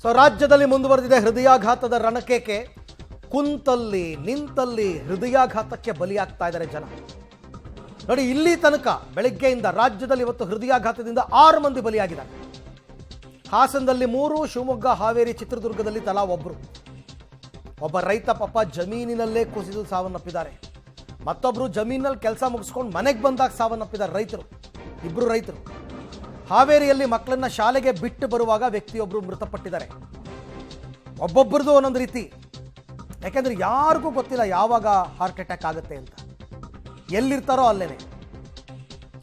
So ರಾಜ್ಯದಲ್ಲಿ ಮುಂದುವರೆದಿದೆ ಹೃದಯಾಘಾತದ ರಣಕೇಕೆ. ಕುಂತಲ್ಲಿ ನಿಂತಲ್ಲಿ ಹೃದಯಾಘಾತಕ್ಕೆ ಬಲಿಯಾಗ್ತಾ ಇದ್ದಾರೆ ಜನ. ನೋಡಿ, ಇಲ್ಲಿ ತನಕ ಬೆಳಗ್ಗೆಯಿಂದ ರಾಜ್ಯದಲ್ಲಿ ಇವತ್ತು ಹೃದಯಾಘಾತದಿಂದ 6 ಮಂದಿ ಬಲಿಯಾಗಿದ್ದಾರೆ. ಹಾಸನದಲ್ಲಿ 3, ಶಿವಮೊಗ್ಗ, ಹಾವೇರಿ, ಚಿತ್ರದುರ್ಗದಲ್ಲಿ ತಲಾ ಒಬ್ಬ ರೈತ ಪಾಪ ಜಮೀನಿನಲ್ಲೇ ಕುಸಿದು ಸಾವನ್ನಪ್ಪಿದ್ದಾರೆ. ಮತ್ತೊಬ್ಬರು ಜಮೀನಲ್ಲಿ ಕೆಲಸ ಮುಗಿಸ್ಕೊಂಡು ಮನೆಗೆ ಬಂದಾಗ ಸಾವನ್ನಪ್ಪಿದ್ದಾರೆ. ಇಬ್ಬರು ರೈತರು. ಹಾವೇರಿಯಲ್ಲಿ ಮಕ್ಕಳನ್ನ ಶಾಲೆಗೆ ಬಿಟ್ಟು ಬರುವಾಗ ವ್ಯಕ್ತಿಯೊಬ್ಬರು ಮೃತಪಟ್ಟಿದ್ದಾರೆ. ಒಬ್ಬೊಬ್ಬರದು ಒಂದೊಂದು ರೀತಿ. ಯಾಕೆಂದ್ರೆ ಯಾರಿಗೂ ಗೊತ್ತಿಲ್ಲ ಯಾವಾಗ ಹಾರ್ಟ್ ಅಟ್ಯಾಕ್ ಆಗುತ್ತೆ ಅಂತ, ಎಲ್ಲಿರ್ತಾರೋ ಅಲ್ಲೇನೆ.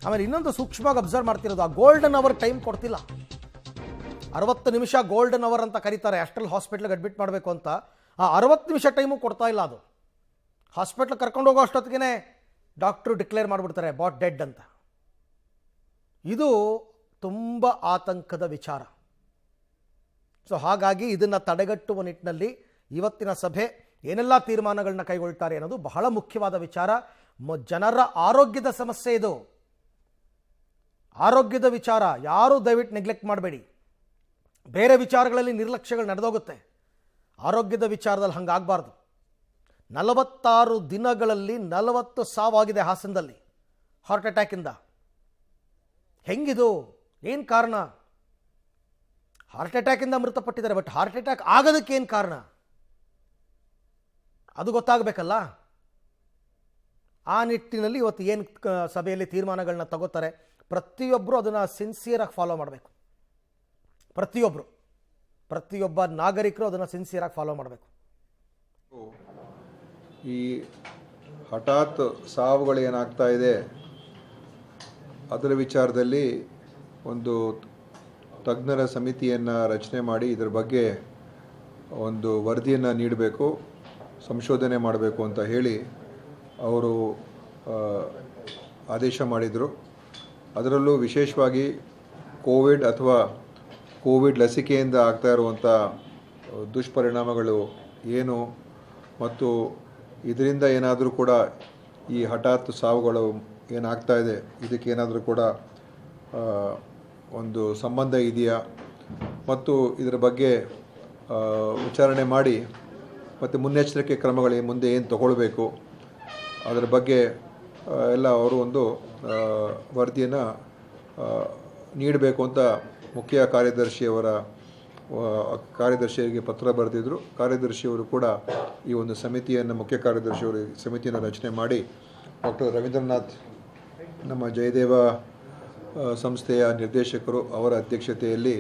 ಆಮೇಲೆ ಇನ್ನೊಂದು ಸೂಕ್ಷ್ಮವಾಗಿ ಅಬ್ಸರ್ವ್ ಮಾಡ್ತಿರೋದು, ಆ ಗೋಲ್ಡನ್ ಅವರ್ ಟೈಮ್ ಕೊಡ್ತಿಲ್ಲ. 60 ನಿಮಿಷ ಗೋಲ್ಡನ್ ಅವರ್ ಅಂತ ಕರೀತಾರೆ ಅಷ್ಟರಲ್ಲಿ ಹಾಸ್ಪಿಟ್ಲಿಗೆ ಅಡ್ಮಿಟ್ ಮಾಡಬೇಕು ಅಂತ. ಆ 60 ನಿಮಿಷ ಟೈಮು ಕೊಡ್ತಾ ಇಲ್ಲ. ಅದು ಹಾಸ್ಪಿಟ್ಲ್ ಕರ್ಕೊಂಡು ಹೋಗೋ ಅಷ್ಟೊತ್ತಿಗೆ ಡಾಕ್ಟ್ರು ಡಿಕ್ಲೇರ್ ಮಾಡಿಬಿಡ್ತಾರೆ ಬಾಟ್ ಡೆಡ್ ಅಂತ. ಇದು ತುಂಬ ಆತಂಕದ ವಿಚಾರ. ಸೊ ಹಾಗಾಗಿ ಇದನ್ನು ತಡೆಗಟ್ಟುವ ನಿಟ್ಟಿನಲ್ಲಿ ಇವತ್ತಿನ ಸಭೆ ಏನೆಲ್ಲ ತೀರ್ಮಾನಗಳನ್ನ ಕೈಗೊಳ್ತಾರೆ ಅನ್ನೋದು ಬಹಳ ಮುಖ್ಯವಾದ ವಿಚಾರ. ಜನರ ಆರೋಗ್ಯದ ಸಮಸ್ಯೆ ಇದು. ಆರೋಗ್ಯದ ವಿಚಾರ ಯಾರೂ ದಯವಿಟ್ಟು ನೆಗ್ಲೆಕ್ಟ್ ಮಾಡಬೇಡಿ. ಬೇರೆ ವಿಚಾರಗಳಲ್ಲಿ ನಿರ್ಲಕ್ಷ್ಯಗಳು ನಡೆದೋಗುತ್ತೆ, ಆರೋಗ್ಯದ ವಿಚಾರದಲ್ಲಿ ಹಂಗಾಗಬಾರ್ದು. 46 ದಿನಗಳಲ್ಲಿ 40 ಸಾವಾಗಿದೆ ಹಾಸನದಲ್ಲಿ ಹಾರ್ಟ್ ಅಟ್ಯಾಕಿಂದ. ಹೆಂಗಿದು? ಏನು ಕಾರಣ? ಹಾರ್ಟ್ ಅಟ್ಯಾಕಿಂದ ಮೃತಪಟ್ಟಿದ್ದಾರೆ, ಬಟ್ ಹಾರ್ಟ್ ಅಟ್ಯಾಕ್ ಆಗೋದಕ್ಕೆ ಏನು ಕಾರಣ ಅದು ಗೊತ್ತಾಗಬೇಕಲ್ಲ. ಆ ನಿಟ್ಟಿನಲ್ಲಿ ಇವತ್ತು ಏನು ಸಭೆಯಲ್ಲಿ ತೀರ್ಮಾನಗಳನ್ನ ತಗೋತಾರೆ, ಪ್ರತಿಯೊಬ್ಬರು ಅದನ್ನು ಸಿನ್ಸಿಯರಾಗಿ ಫಾಲೋ ಮಾಡಬೇಕು. ಪ್ರತಿಯೊಬ್ಬ ನಾಗರಿಕರು ಅದನ್ನು ಸಿನ್ಸಿಯರಾಗಿ ಫಾಲೋ ಮಾಡಬೇಕು. ಈ ಹಠಾತ್ ಸಾವುಗಳೇನಾಗ್ತಾ ಇದೆ ಅದರ ವಿಚಾರದಲ್ಲಿ ಒಂದು ತಜ್ಞರ ಸಮಿತಿಯನ್ನು ರಚನೆ ಮಾಡಿ ಇದರ ಬಗ್ಗೆ ಒಂದು ವರದಿಯನ್ನು ನೀಡಬೇಕು, ಸಂಶೋಧನೆ ಮಾಡಬೇಕು ಅಂತ ಹೇಳಿ ಅವರು ಆದೇಶ ಮಾಡಿದರು. ಅದರಲ್ಲೂ ವಿಶೇಷವಾಗಿ ಕೋವಿಡ್ ಅಥವಾ ಕೋವಿಡ್ ಲಸಿಕೆಯಿಂದ ಆಗ್ತಾ ಇರುವಂಥ ದುಷ್ಪರಿಣಾಮಗಳು ಏನು, ಮತ್ತು ಇದರಿಂದ ಏನಾದರೂ ಕೂಡ ಈ ಹಠಾತ್ ಸಾವುಗಳು ಏನಾಗ್ತಾ ಇದೆ ಇದಕ್ಕೆ ಏನಾದರೂ ಕೂಡ ಒಂದು ಸಂಬಂಧ ಇದೆಯಾ, ಮತ್ತು ಇದರ ಬಗ್ಗೆ ವಿಚಾರಣೆ ಮಾಡಿ ಮತ್ತು ಮುನ್ನೆಚ್ಚರಿಕೆ ಕ್ರಮಗಳು ಮುಂದೆ ಏನು ತಗೊಳ್ಬೇಕು ಅದರ ಬಗ್ಗೆ ಎಲ್ಲ ಅವರು ಒಂದು ವರದಿಯನ್ನು ನೀಡಬೇಕು ಅಂತ ಮುಖ್ಯ ಕಾರ್ಯದರ್ಶಿಯವರಿಗೆ ಪತ್ರ ಬರೆದಿದ್ದರು. ಕಾರ್ಯದರ್ಶಿಯವರು ಕೂಡ ಈ ಒಂದು ಸಮಿತಿಯನ್ನು, ಮುಖ್ಯ ಕಾರ್ಯದರ್ಶಿಯವರು ಸಮಿತಿಯನ್ನು ರಚನೆ ಮಾಡಿ ಡಾಕ್ಟರ್ ರವೀಂದ್ರನಾಥ್, ನಮ್ಮ ಜಯದೇವ ಸಂಸ್ಥೆಯ ನಿರ್ದೇಶಕರು, ಅವರ ಅಧ್ಯಕ್ಷತೆಯಲ್ಲಿ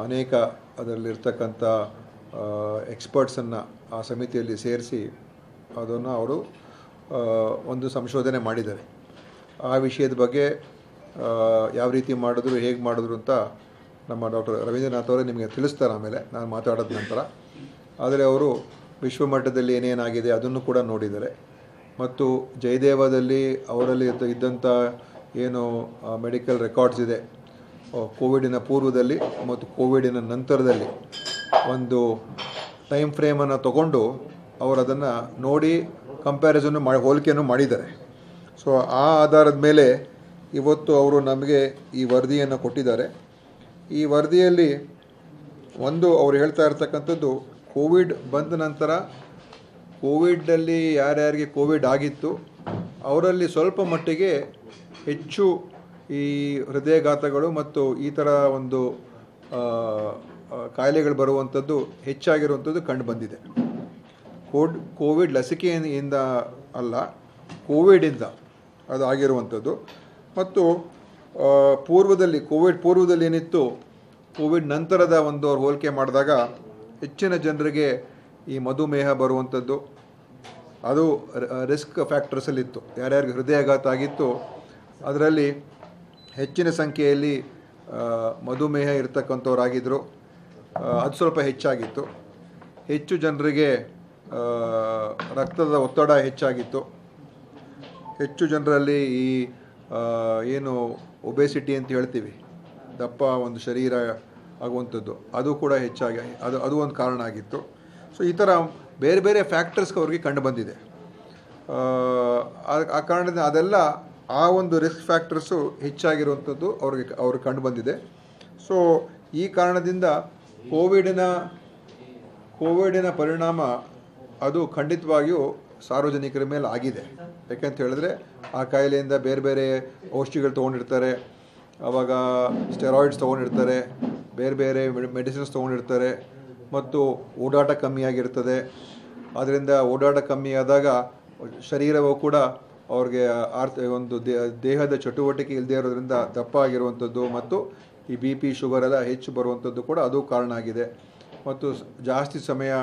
ಅನೇಕ ಅದರಲ್ಲಿರ್ತಕ್ಕಂಥ ಎಕ್ಸ್ಪರ್ಟ್ಸನ್ನು ಆ ಸಮಿತಿಯಲ್ಲಿ ಸೇರಿಸಿ ಅದನ್ನು ಅವರು ಒಂದು ಸಂಶೋಧನೆ ಮಾಡಿದ್ದಾರೆ. ಆ ವಿಷಯದ ಬಗ್ಗೆ ಯಾವ ರೀತಿ ಮಾಡಿದ್ರು, ಹೇಗೆ ಮಾಡಿದ್ರು ಅಂತ ನಮ್ಮ ಡಾಕ್ಟರ್ ರವೀಂದ್ರನಾಥ್ ಅವರೇ ನಿಮಗೆ ತಿಳಿಸ್ತಾರೆ ಆಮೇಲೆ ನಾನು ಮಾತಾಡಿದ ನಂತರ. ಆದರೆ ಅವರು ವಿಶ್ವಮಟ್ಟದಲ್ಲಿ ಏನೇನಾಗಿದೆ ಅದನ್ನು ಕೂಡ ನೋಡಿದ್ದಾರೆ. ಮತ್ತು ಜಯದೇವದಲ್ಲಿ ಅವರಲ್ಲಿ ಇದ್ದಂಥ ಏನು ಮೆಡಿಕಲ್ ರೆಕಾರ್ಡ್ಸ್ ಇದೆ, ಕೋವಿಡಿನ ಪೂರ್ವದಲ್ಲಿ ಮತ್ತು ಕೋವಿಡಿನ ನಂತರದಲ್ಲಿ ಒಂದು ಟೈಮ್ ಫ್ರೇಮನ್ನು ತಗೊಂಡು ಅವರು ಅದನ್ನು ನೋಡಿ ಕಂಪ್ಯಾರಿಸನ್ನು ಹೋಲಿಕೆಯನ್ನು ಮಾಡಿದ್ದಾರೆ. ಸೊ ಆ ಆಧಾರದ ಮೇಲೆ ಇವತ್ತು ಅವರು ನಮಗೆ ಈ ವರದಿಯನ್ನು ಕೊಟ್ಟಿದ್ದಾರೆ. ಈ ವರದಿಯಲ್ಲಿ ಒಂದು ಅವರು ಹೇಳ್ತಾ ಇರ್ತಕ್ಕಂಥದ್ದು, ಕೋವಿಡ್ ಬಂದ ನಂತರ ಕೋವಿಡಲ್ಲಿ ಯಾರ್ಯಾರಿಗೆ ಕೋವಿಡ್ ಆಗಿತ್ತು ಅವರಲ್ಲಿ ಸ್ವಲ್ಪ ಮಟ್ಟಿಗೆ ಹೆಚ್ಚು ಈ ಹೃದಯಾಘಾತಗಳು ಮತ್ತು ಈ ಥರ ಒಂದು ಕಾಯಿಲೆಗಳು ಬರುವಂಥದ್ದು ಹೆಚ್ಚಾಗಿರುವಂಥದ್ದು ಕಂಡು ಬಂದಿದೆ. ಕೋವಿಡ್ ಲಸಿಕೆಯಿಂದ ಅಲ್ಲ, ಕೋವಿಡಿಂದ ಅದು ಆಗಿರುವಂಥದ್ದು. ಮತ್ತು ಕೋವಿಡ್ ಪೂರ್ವದಲ್ಲಿ ಏನಿತ್ತು, ಕೋವಿಡ್ ನಂತರದ ಒಂದು ಅವ್ರು ಹೋಲಿಕೆ ಮಾಡಿದಾಗ ಹೆಚ್ಚಿನ ಜನರಿಗೆ ಈ ಮಧುಮೇಹ ಬರುವಂಥದ್ದು ಅದು ರಿಸ್ಕ್ ಫ್ಯಾಕ್ಟರ್ಸಲ್ಲಿತ್ತು. ಯಾರ್ಯಾರಿಗೆ ಹೃದಯಾಘಾತ ಆಗಿತ್ತು ಅದರಲ್ಲಿ ಹೆಚ್ಚಿನ ಸಂಖ್ಯೆಯಲ್ಲಿ ಮಧುಮೇಹ ಇರ್ತಕ್ಕಂಥವ್ರಾಗಿದ್ದರು. ಅದು ಸ್ವಲ್ಪ ಹೆಚ್ಚಾಗಿತ್ತು. ಹೆಚ್ಚು ಜನರಿಗೆ ರಕ್ತದ ಒತ್ತಡ ಹೆಚ್ಚಾಗಿತ್ತು. ಹೆಚ್ಚು ಜನರಲ್ಲಿ ಈ ಏನು ಒಬೆಸಿಟಿ ಅಂತ ಹೇಳ್ತೀವಿ, ದಪ್ಪ ಒಂದು ಶರೀರ ಆಗುವಂಥದ್ದು, ಅದು ಕೂಡ ಹೆಚ್ಚಾಗಿ ಅದು ಒಂದು ಕಾರಣ ಆಗಿತ್ತು. ಸೊ ಈ ಥರ ಬೇರೆ ಬೇರೆ ಫ್ಯಾಕ್ಟರ್ಸ್ ಅವ್ರಿಗೆ ಕಂಡು ಬಂದಿದೆ. ಆ ಕಾರಣದಿಂದ ಅದೆಲ್ಲ ಆ ಒಂದು ರಿಸ್ಕ್ ಫ್ಯಾಕ್ಟರ್ಸು ಹೆಚ್ಚಾಗಿರುವಂಥದ್ದು ಅವ್ರಿಗೆ ಕಂಡು ಬಂದಿದೆ. ಸೊ ಈ ಕಾರಣದಿಂದ ಕೋವಿಡಿನ ಪರಿಣಾಮ ಅದು ಖಂಡಿತವಾಗಿಯೂ ಸಾರ್ವಜನಿಕರ ಮೇಲೆ ಆಗಿದೆ. ಯಾಕೆಂತ ಹೇಳಿದ್ರೆ ಆ ಕಾಯಿಲೆಯಿಂದ ಬೇರೆ ಬೇರೆ ಔಷಧಿಗಳು ತೊಗೊಂಡಿರ್ತಾರೆ, ಆವಾಗ ಸ್ಟೆರಾಯ್ಡ್ಸ್ ತೊಗೊಂಡಿರ್ತಾರೆ, ಬೇರೆ ಬೇರೆ ಮೆಡಿಸಿನ್ಸ್ ತೊಗೊಂಡಿರ್ತಾರೆ, ಮತ್ತು ಓಡಾಟ ಕಮ್ಮಿಯಾಗಿರ್ತದೆ. ಆದ್ದರಿಂದ ಓಡಾಟ ಕಮ್ಮಿ ಆದಾಗ ಶರೀರವು ಕೂಡ ಅವ್ರಿಗೆ ಒಂದು ದೇಹದ ಚಟುವಟಿಕೆ ಇಲ್ಲದೆ ಇರೋದ್ರಿಂದ ದಪ್ಪ ಆಗಿರುವಂಥದ್ದು ಮತ್ತು ಈ ಬಿ ಪಿ ಶುಗರ್ ಎಲ್ಲ ಹೆಚ್ಚು ಬರುವಂಥದ್ದು ಕೂಡ ಅದು ಕಾರಣ ಆಗಿದೆ. ಮತ್ತು ಜಾಸ್ತಿ ಸಮಯ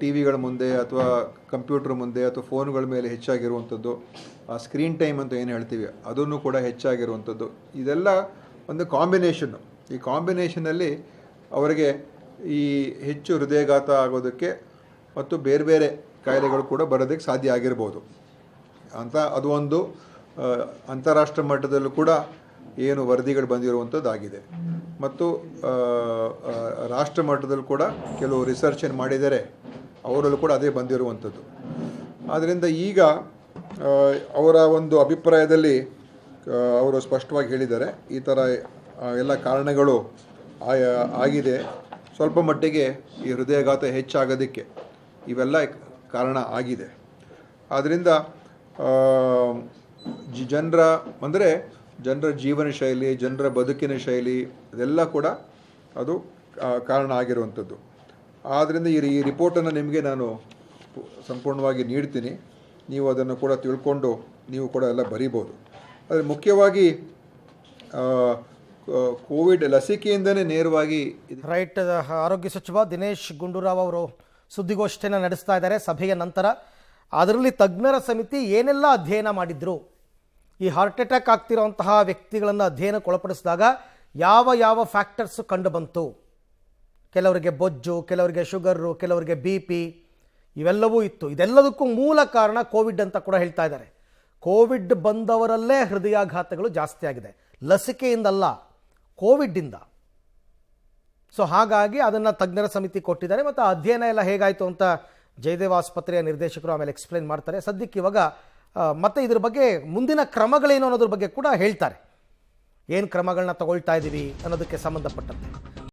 ಟಿ ವಿಗಳ ಮುಂದೆ ಅಥವಾ ಕಂಪ್ಯೂಟರ್ ಮುಂದೆ ಅಥವಾ ಫೋನ್ಗಳ ಮೇಲೆ ಹೆಚ್ಚಾಗಿರುವಂಥದ್ದು, ಆ ಸ್ಕ್ರೀನ್ ಟೈಮ್ ಅಂತ ಏನು ಹೇಳ್ತೀವಿ ಅದನ್ನು ಕೂಡ ಹೆಚ್ಚಾಗಿರುವಂಥದ್ದು, ಇದೆಲ್ಲ ಒಂದು ಕಾಂಬಿನೇಷನ್ನು. ಈ ಕಾಂಬಿನೇಷನಲ್ಲಿ ಅವರಿಗೆ ಈ ಹೆಚ್ಚು ಹೃದಯಾಘಾತ ಆಗೋದಕ್ಕೆ ಮತ್ತು ಬೇರೆ ಬೇರೆ ಕಾಯಿಲೆಗಳು ಕೂಡ ಬರೋದಕ್ಕೆ ಸಾಧ್ಯ ಆಗಿರ್ಬೋದು ಅಂತ ಅದು ಒಂದು ಅಂತಾರಾಷ್ಟ್ರ ಮಟ್ಟದಲ್ಲೂ ಕೂಡ ಏನು ವರದಿಗಳು ಬಂದಿರುವಂಥದ್ದಾಗಿದೆ. ಮತ್ತು ರಾಷ್ಟ್ರ ಮಟ್ಟದಲ್ಲೂ ಕೂಡ ಕೆಲವು ರಿಸರ್ಚ್ ಏನು ಮಾಡಿದ್ದಾರೆ, ಅವರಲ್ಲೂ ಕೂಡ ಅದೇ ಬಂದಿರುವಂಥದ್ದು. ಆದ್ದರಿಂದ ಈಗ ಅವರ ಒಂದು ಅಭಿಪ್ರಾಯದಲ್ಲಿ ಅವರು ಸ್ಪಷ್ಟವಾಗಿ ಹೇಳಿದ್ದಾರೆ, ಈ ಥರ ಎಲ್ಲ ಕಾರಣಗಳು ಆಗಿದೆ. ಸ್ವಲ್ಪ ಮಟ್ಟಿಗೆ ಈ ಹೃದಯಾಘಾತ ಹೆಚ್ಚಾಗೋದಕ್ಕೆ ಇವೆಲ್ಲ ಕಾರಣ ಆಗಿದೆ. ಆದ್ದರಿಂದ ಜನರ ಜೀವನ ಶೈಲಿ, ಜನರ ಬದುಕಿನ ಶೈಲಿ ಇದೆಲ್ಲ ಕೂಡ ಅದು ಕಾರಣ ಆಗಿರುವಂಥದ್ದು. ಆದ್ದರಿಂದ ಈ ರಿಪೋರ್ಟನ್ನು ನಿಮಗೆ ನಾನು ಸಂಪೂರ್ಣವಾಗಿ ನೀಡ್ತೀನಿ, ನೀವು ಅದನ್ನು ಕೂಡ ತಿಳ್ಕೊಂಡು ನೀವು ಕೂಡ ಎಲ್ಲ ಬರೀಬೋದು. ಆದರೆ ಮುಖ್ಯವಾಗಿ ಕೋವಿಡ್ ಲಸಿಕೆಯಿಂದನೇ ನೇರವಾಗಿ ರೈಟ್. ಆರೋಗ್ಯ ಸಚಿವ ದಿನೇಶ್ ಗುಂಡೂರಾವ್ ಅವರು ಸುದ್ದಿಗೋಷ್ಠಿಯನ್ನು ನಡೆಸ್ತಾ ಇದ್ದಾರೆ ಸಭೆಯ ನಂತರ. ಅದರಲ್ಲಿ ತಜ್ಞರ ಸಮಿತಿ ಏನೆಲ್ಲ ಅಧ್ಯಯನ ಮಾಡಿದ್ರು, ಈ ಹಾರ್ಟ್ ಅಟ್ಯಾಕ್ ಆಗ್ತಿರೋಂತಹ ವ್ಯಕ್ತಿಗಳನ್ನು ಅಧ್ಯಯನಕ್ಕೊಳಪಡಿಸಿದಾಗ ಯಾವ ಫ್ಯಾಕ್ಟರ್ಸ್ ಕಂಡು ಬಂತು. ಕೆಲವರಿಗೆ ಬೊಜ್ಜು, ಕೆಲವರಿಗೆ ಶುಗರು, ಕೆಲವರಿಗೆ ಬಿ ಪಿ ಇವೆಲ್ಲವೂ ಇತ್ತು. ಇದೆಲ್ಲದಕ್ಕೂ ಮೂಲ ಕಾರಣ ಕೋವಿಡ್ ಅಂತ ಕೂಡ ಹೇಳ್ತಾ ಇದ್ದಾರೆ. ಕೋವಿಡ್ ಬಂದವರಲ್ಲೇ ಹೃದಯಾಘಾತಗಳು ಜಾಸ್ತಿ ಆಗಿದೆ, ಲಸಿಕೆಯಿಂದಲ್ಲ, ಕೋವಿಡ್ಡಿಂದ. ಸೊ ಹಾಗಾಗಿ ಅದನ್ನು ತಜ್ಞರ ಸಮಿತಿ ಕೊಟ್ಟಿದ್ದಾರೆ. ಮತ್ತು ಅಧ್ಯಯನ ಎಲ್ಲ ಹೇಗಾಯಿತು ಅಂತ ಜಯದೇವ ಆಸ್ಪತ್ರೆಯ ನಿರ್ದೇಶಕರು ಆಮೇಲೆ ಎಕ್ಸ್ಪ್ಲೇನ್ ಮಾಡ್ತಾರೆ. ಸದ್ಯಕ್ಕೆ ಇವಾಗ ಮತ್ತೆ ಇದ್ರ ಬಗ್ಗೆ ಮುಂದಿನ ಕ್ರಮಗಳೇನು ಅನ್ನೋದ್ರ ಬಗ್ಗೆ ಕೂಡ ಹೇಳ್ತಾರೆ. ಏನು ಕ್ರಮಗಳನ್ನ ತಗೊಳ್ತಾ ಇದ್ದೀವಿ ಅನ್ನೋದಕ್ಕೆ ಸಂಬಂಧಪಟ್ಟಂತೆ.